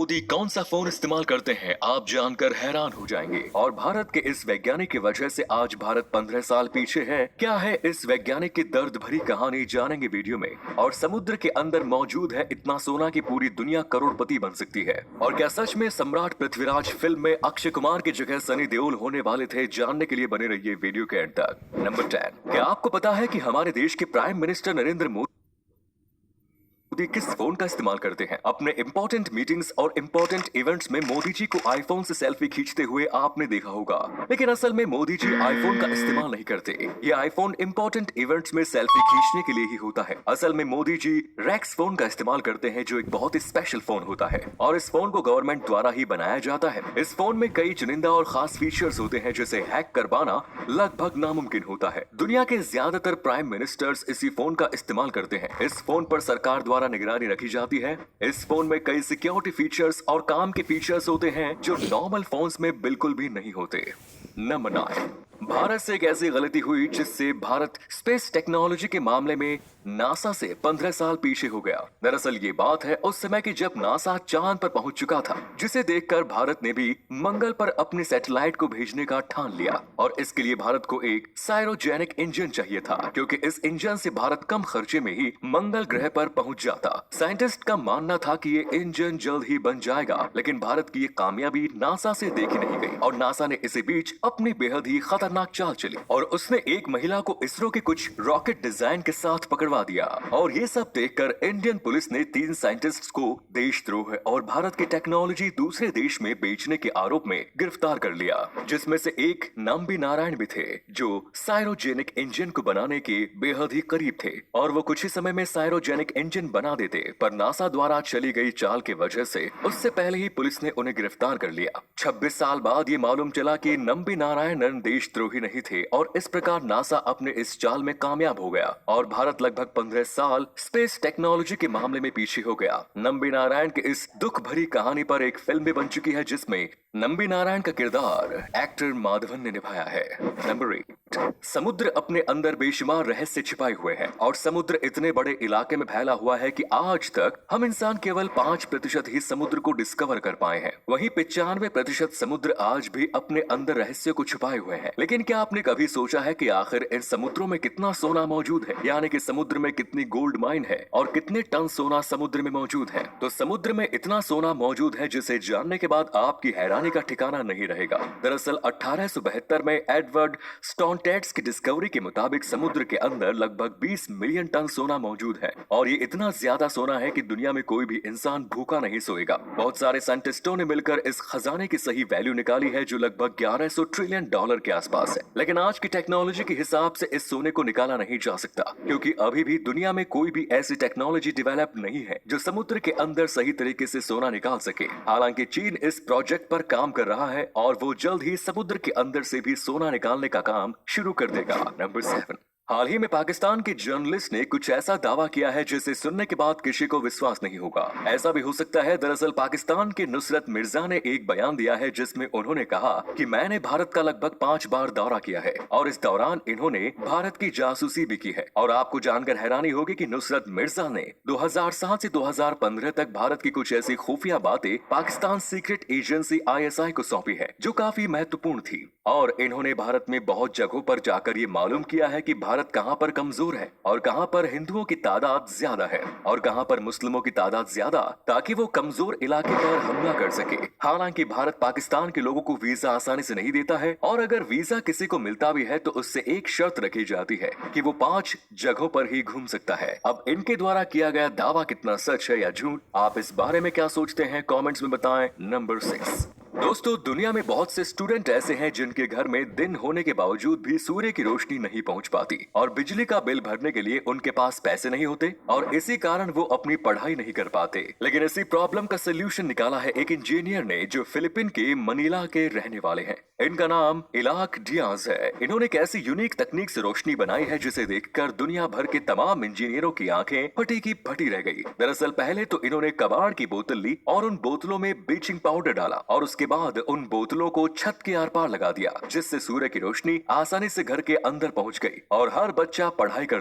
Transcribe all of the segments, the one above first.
मोदी कौन सा फोन इस्तेमाल करते हैं आप जानकर हैरान हो जाएंगे। और भारत के इस वैज्ञानिक की वजह से आज भारत 15 साल पीछे है। क्या है इस वैज्ञानिक की दर्द भरी कहानी जानेंगे वीडियो में। और समुद्र के अंदर मौजूद है इतना सोना कि पूरी दुनिया करोड़पति बन सकती है। और क्या सच में सम्राट पृथ्वीराज फिल्म में अक्षय कुमार की जगह सनी देओल होने वाले थे। जानने के लिए बने रहिए वीडियो के एंड तक। नंबर 10, क्या आपको पता है कि हमारे देश के प्राइम मिनिस्टर नरेंद्र मोदी किस फोन का इस्तेमाल करते हैं। अपने इंपॉर्टेंट मीटिंग्स और इंपॉर्टेंट इवेंट्स में मोदी जी को आईफोन से सेल्फी खींचते हुए आपने देखा होगा, लेकिन असल में मोदी जी आईफोन का इस्तेमाल नहीं करते। ये आईफोन इंपॉर्टेंट इवेंट्स में सेल्फी खींचने के लिए ही होता है। असल में मोदी जी रेक्स फोन का इस्तेमाल करते हैं, जो एक बहुत ही स्पेशल फोन होता है और इस फोन को गवर्नमेंट द्वारा ही बनाया जाता है। इस फोन में कई चुनिंदा और खास फीचर्स होते हैं, जिसे हैक कर पाना लगभग नामुमकिन होता है। दुनिया के ज्यादातर प्राइम मिनिस्टर्स इसी फोन का इस्तेमाल करते हैं। इस फोन पर सरकार द्वारा निगरानी रखी जाती है। इस फोन में कई सिक्योरिटी फीचर्स और काम के फीचर्स होते हैं जो नॉर्मल फोन्स में बिल्कुल भी नहीं होते। नंबर 9, भारत से एक ऐसी गलती हुई जिससे भारत स्पेस टेक्नोलॉजी के मामले में नासा से 15 साल पीछे हो गया। दरअसल ये बात है उस समय की जब नासा चांद पर पहुंच चुका था, जिसे देखकर भारत ने भी मंगल पर अपने सैटेलाइट को भेजने का ठान लिया। और इसके लिए भारत को एक साइरोजेनिक इंजन चाहिए था, क्योंकि इस इंजन से भारत कम खर्चे में ही मंगल ग्रह पर पहुंच जाता। साइंटिस्ट का मानना था कि ये इंजन जल्द ही बन जाएगा, लेकिन भारत की ये कामयाबी नासा से देखी नहीं गई और नासा ने इसी बीच अपनी बेहद ही खतरनाक चाल चली और उसने एक महिला को इसरो के कुछ रॉकेट डिजाइन के साथ पकड़वा दिया। और ये सब देखकर इंडियन पुलिस ने 3 साइंटिस्ट्स को देशद्रोह और भारत की टेक्नोलॉजी दूसरे देश में बेचने के आरोप में गिरफ्तार कर लिया, जिसमें से एक नंबी नारायण भी थे, जो साइरोजेनिक इंजन को बनाने के बेहद ही करीब थे और वो कुछ ही समय में साइरोजेनिक इंजन बना देते। पर नासा द्वारा चली गई चाल की वजह से उससे पहले ही पुलिस ने उन्हें गिरफ्तार कर लिया। 26 साल बाद ये मालूम चला कि नंबी नारायणन देशद्रोही नहीं थे और इस प्रकार नासा अपने इस चाल में कामयाब हो गया और भारत लगभग 15 साल स्पेस टेक्नोलॉजी के मामले में पीछे हो गया। नंबी नारायण के इस दुख भरी कहानी पर एक फिल्म भी बन चुकी है, जिसमें नंबी नारायण का किरदार एक्टर माधवन ने निभाया है। नंबर 8, समुद्र अपने अंदर बेशुमार रहस्य छिपाए हुए हैं और समुद्र इतने बड़े इलाके में फैला हुआ है कि आज तक हम इंसान केवल 5% ही समुद्र को डिस्कवर कर पाए हैं। वहीं 95% समुद्र आज भी अपने अंदर रहस्य को छुपाए हुए हैं। लेकिन क्या आपने कभी सोचा है कि आखिर इन समुद्रों में कितना सोना मौजूद है, यानी कि समुद्र में कितनी गोल्ड माइन है और कितने टन सोना समुद्र में मौजूद है। तो समुद्र में इतना सोना मौजूद है जिसे जानने के बाद आपकी हैरानी का ठिकाना नहीं रहेगा। दरअसल 1872 में एडवर्ड स्टोनटेट्स की डिस्कवरी के मुताबिक समुद्र के अंदर लगभग 20 मिलियन टन सोना मौजूद है और ये इतना ज्यादा सोना है कि दुनिया में कोई भी इंसान भूखा नहीं सोएगा। बहुत सारे साइंटिस्टों ने मिलकर इस खजाने की सही वैल्यू निकाली है, जो लगभग 1100 ट्रिलियन डॉलर के आसपास है। लेकिन आज की टेक्नोलॉजी के हिसाब से इस सोने को निकाला नहीं जा सकता, क्योंकि अभी भी दुनिया में कोई भी ऐसी टेक्नोलॉजी डेवलप नहीं है जो समुद्र के अंदर सही तरीके से सोना निकाल सके। हालांकि चीन इस प्रोजेक्ट पर काम कर रहा है और वो जल्द ही समुद्र के अंदर से भी सोना निकालने का काम शुरू कर देगा। नंबर 7, हाल ही में पाकिस्तान के जर्नलिस्ट ने कुछ ऐसा दावा किया है जिसे सुनने के बाद किसी को विश्वास नहीं होगा। ऐसा भी हो सकता है। दरअसल पाकिस्तान के नुसरत मिर्जा ने एक बयान दिया है जिसमें उन्होंने कहा कि मैंने भारत का लगभग 5 बार दौरा किया है और इस दौरान इन्होंने भारत की जासूसी भी की है। और आपको जानकर हैरानी होगी कि नुसरत मिर्जा ने 2007 से 2015 तक भारत की कुछ ऐसी खुफिया बातें पाकिस्तान सीक्रेट एजेंसी ISI को सौंपी है, जो काफी महत्वपूर्ण थी। और इन्होंने भारत में बहुत जगहों पर जाकर ये मालूम किया है कि भारत कहां पर कमजोर है और कहां पर हिंदुओं की तादाद ज्यादा है और कहां पर मुस्लिमों की तादाद ज्यादा, ताकि वो कमजोर इलाके पर हमला कर सके। हालांकि भारत पाकिस्तान के लोगों को वीजा आसानी से नहीं देता है और अगर वीजा किसी को मिलता भी है तो उससे एक शर्त रखी जाती है कि वो 5 जगहों पर ही घूम सकता है। अब इनके द्वारा किया गया दावा कितना सच है या झूठ, आप इस बारे में क्या सोचते हैं कमेंट्स में बताएं। नंबर 6, दोस्तों, दुनिया में बहुत से स्टूडेंट ऐसे हैं जिनके घर में दिन होने के बावजूद भी सूर्य की रोशनी नहीं पहुंच पाती और बिजली का बिल भरने के लिए उनके पास पैसे नहीं होते और इसी कारण वो अपनी पढ़ाई नहीं कर पाते। लेकिन इसी प्रॉब्लम का सोल्यूशन निकाला है एक इंजीनियर ने, जो फिलीपीन के मनीला के रहने वाले हैं। इनका नाम इलाक डियाज है। इन्होंने एक ऐसी यूनिक तकनीक से रोशनी बनाई है जिसे देखकर दुनिया भर के तमाम इंजीनियरों की आंखें फटी की फटी रह गई। दरअसल पहले तो इन्होंने कबाड़ की बोतल ली और उन बोतलों में ब्लीचिंग पाउडर डाला और उसके बाद उन बोतलों को छत के आर पार लगा दिया, जिससे सूर्य की रोशनी आसानी से घर के अंदर पहुंच गई और हर बच्चा पढ़ाई कर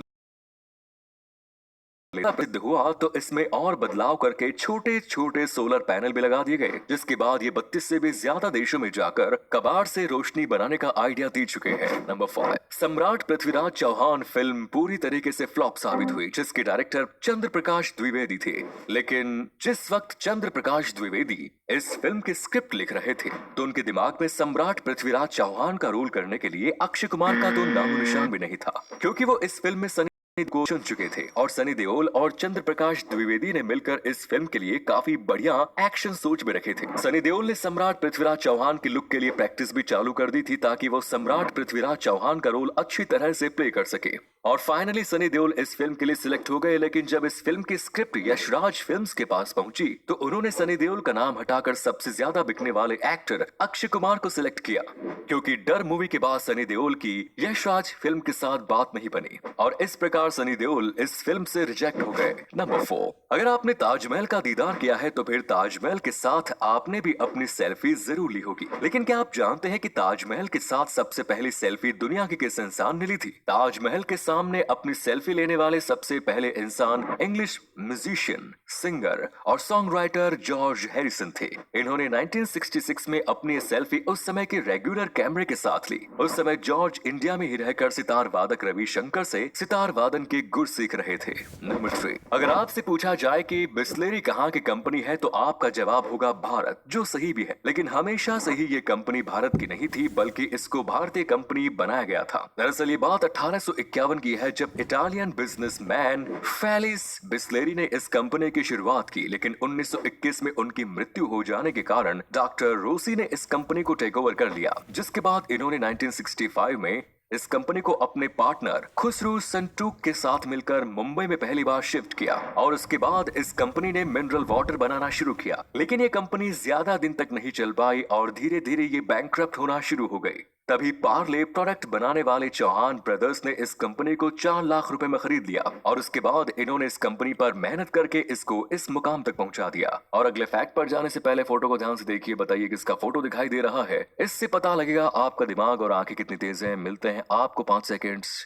प्रसिद्ध हुआ तो इसमें और बदलाव करके छोटे छोटे सोलर पैनल भी लगा दिए गए, जिसके बाद ये 32 से भी ज्यादा देशों में जाकर कबाड़ से रोशनी बनाने का आइडिया दे चुके हैं। नंबर 5, सम्राट पृथ्वीराज चौहान फिल्म पूरी तरीके से फ्लॉप साबित हुई, जिसके डायरेक्टर चंद्र प्रकाश द्विवेदी थे। लेकिन जिस वक्त चंद्र प्रकाश द्विवेदी इस फिल्म की स्क्रिप्ट लिख रहे थे तो उनके दिमाग में सम्राट पृथ्वीराज चौहान का रोल करने के लिए अक्षय कुमार का तो नामो निशान भी नहीं था, क्योंकि वो इस फिल्म में सनी को चुन चुके थे और सनी देओल और चंद्र प्रकाश द्विवेदी ने मिलकर इस फिल्म के लिए काफी बढ़िया एक्शन सोच में रखे थे। सनी देओल ने सम्राट पृथ्वीराज चौहान के लुक के लिए प्रैक्टिस भी चालू कर दी थी ताकि वो सम्राट पृथ्वीराज चौहान का रोल अच्छी तरह से प्ले कर सके। और फाइनली सनी देओल इस फिल्म के लिए सिलेक्ट हो गए, लेकिन जब इस फिल्म की स्क्रिप्ट यशराज फिल्म्स के पास पहुंची तो उन्होंने सनी देओल का नाम हटाकर सबसे ज्यादा बिकने वाले एक्टर अक्षय कुमार को सिलेक्ट किया, क्योंकि डर मूवी के बाद सनी देओल की यशराज फिल्म के साथ बात नहीं बनी और इस प्रकार सनी देओल इस फिल्म से रिजेक्ट हो गए। नंबर 4, अगर आपने ताजमहल का दीदार किया है तो फिर ताजमहल के साथ आपने भी अपनी सेल्फी जरूर ली होगी, लेकिन क्या आप जानते हैं कि ताजमहल के साथ सबसे पहली सेल्फी दुनिया के किस इंसान ने ली थी? ताजमहल के सामने अपनी सेल्फी लेने वाले सबसे पहले इंसान इंग्लिश म्यूजिशियन, सिंगर और सॉन्ग राइटर जॉर्ज हैरिसन थे। इन्होंने 1966 में अपनी सेल्फी उस समय के रेगुलर कैमरे के साथ ली। उस समय जॉर्ज इंडिया में ही रहकर सितार वादक रविशंकर से सितार वादन के गुर सीख रहे थे। नंबर 3, अगर आपसे पूछा जाए कि बिस्लेरी कहाँ की कंपनी है तो आपका जवाब होगा भारत, जो सही भी है, लेकिन हमेशा से ही ये कंपनी भारत की नहीं थी बल्कि इसको भारतीय कंपनी बनाया गया था। दरअसल ये बात 1851 की है जब इटालियन बिजनेसमैन फेलिस बिस्लेरी ने इस कंपनी की शुरुआत की, लेकिन 1921 में उनकी मृत्यु हो जाने के कारण डॉक्टर रोसी ने इस कंपनी को टेक ओवर कर लिया, जिसके बाद इन्होंने 1965 में इस कंपनी को अपने पार्टनर खुसरू संटूक के साथ मिलकर मुंबई में पहली बार शिफ्ट किया और उसके बाद इस कंपनी ने मिनरल वाटर बनाना शुरू किया। लेकिन ये कंपनी ज्यादा दिन तक नहीं चल पाई और धीरे धीरे ये बैंकक्रप्ट होना शुरू हो गई। तभी पार्ले प्रोडक्ट बनाने वाले चौहान ब्रदर्स ने इस कंपनी को 4 लाख रुपए में खरीद लिया और उसके बाद इन्होंने इस कंपनी पर मेहनत करके इसको इस मुकाम तक पहुंचा दिया। और अगले फैक्ट पर जाने से पहले फोटो को ध्यान से देखिए, बताइए किसका फोटो दिखाई दे रहा है। इससे पता लगेगा आपका दिमाग और आंखें कितनी तेज हैं। मिलते हैं आपको 5 सेकेंड्स।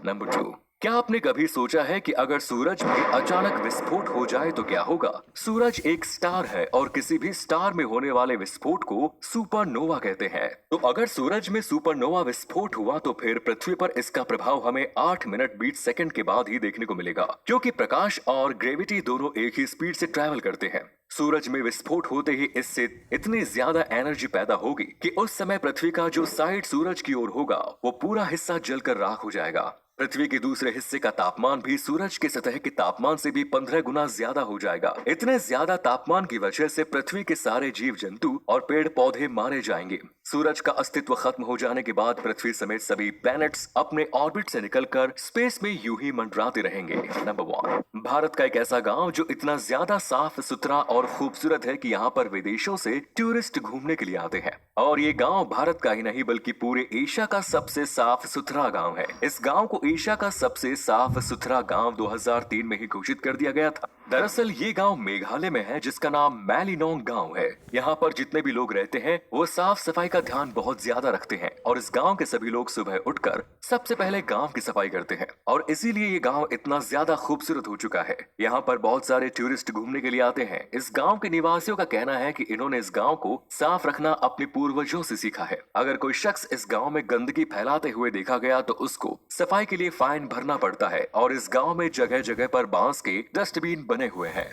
नंबर 2, क्या आपने कभी सोचा है कि अगर सूरज में अचानक विस्फोट हो जाए तो क्या होगा? सूरज एक स्टार है और किसी भी स्टार में होने वाले विस्फोट को सुपरनोवा कहते हैं। तो अगर सूरज में सुपरनोवा विस्फोट हुआ तो फिर पृथ्वी पर इसका प्रभाव हमें 8 मिनट 20 सेकंड के बाद ही देखने को मिलेगा, क्योंकि प्रकाश और ग्रेविटी दोनों एक ही स्पीड से ट्रैवल करते हैं। सूरज में विस्फोट होते ही इससे इतनी ज्यादा एनर्जी पैदा होगी कि उस समय पृथ्वी का जो साइड सूरज की ओर होगा वो पूरा हिस्सा जलकर राख हो जाएगा। पृथ्वी के दूसरे हिस्से का तापमान भी सूरज के सतह के तापमान से भी 15 गुना ज्यादा हो जाएगा। इतने ज्यादा तापमान की वजह से पृथ्वी के सारे जीव जंतु और पेड़ पौधे मारे जाएंगे। सूरज का अस्तित्व खत्म हो जाने के बाद पृथ्वी समेत सभी प्लैनेट्स अपने ऑर्बिट से निकलकर स्पेस में यूं ही मंडराते रहेंगे। नंबर 1, भारत का एक ऐसा गांव जो इतना ज्यादा साफ सुथरा और खूबसूरत है कि यहाँ पर विदेशों से टूरिस्ट घूमने के लिए आते हैं। और ये गांव भारत का ही नहीं बल्कि पूरे एशिया का सबसे साफ सुथरा गांव है। इस गांव को एशिया का सबसे साफ सुथरा गांव 2003 में ही घोषित कर दिया गया था। दरअसल ये गांव मेघालय में है जिसका नाम मैलिनोंग गांव है। यहाँ पर जितने भी लोग रहते हैं वो साफ सफाई का ध्यान बहुत ज्यादा रखते हैं और इस गांव के सभी लोग सुबह उठकर सबसे पहले गांव की सफाई करते हैं और इसीलिए ये गांव इतना ज्यादा खूबसूरत हो चुका है। यहाँ पर बहुत सारे टूरिस्ट घूमने के लिए आते हैं। इस गांव के निवासियों का कहना है कि इन्होंने इस गांव को साफ रखना अपने पूर्वजों से सीखा है। अगर कोई शख्स इस गांव में गंदगी फैलाते हुए देखा गया तो उसको सफाई के लिए फाइन भरना पड़ता है और इस गांव में जगह जगह पर बांस के डस्टबिन बने हुए हैं।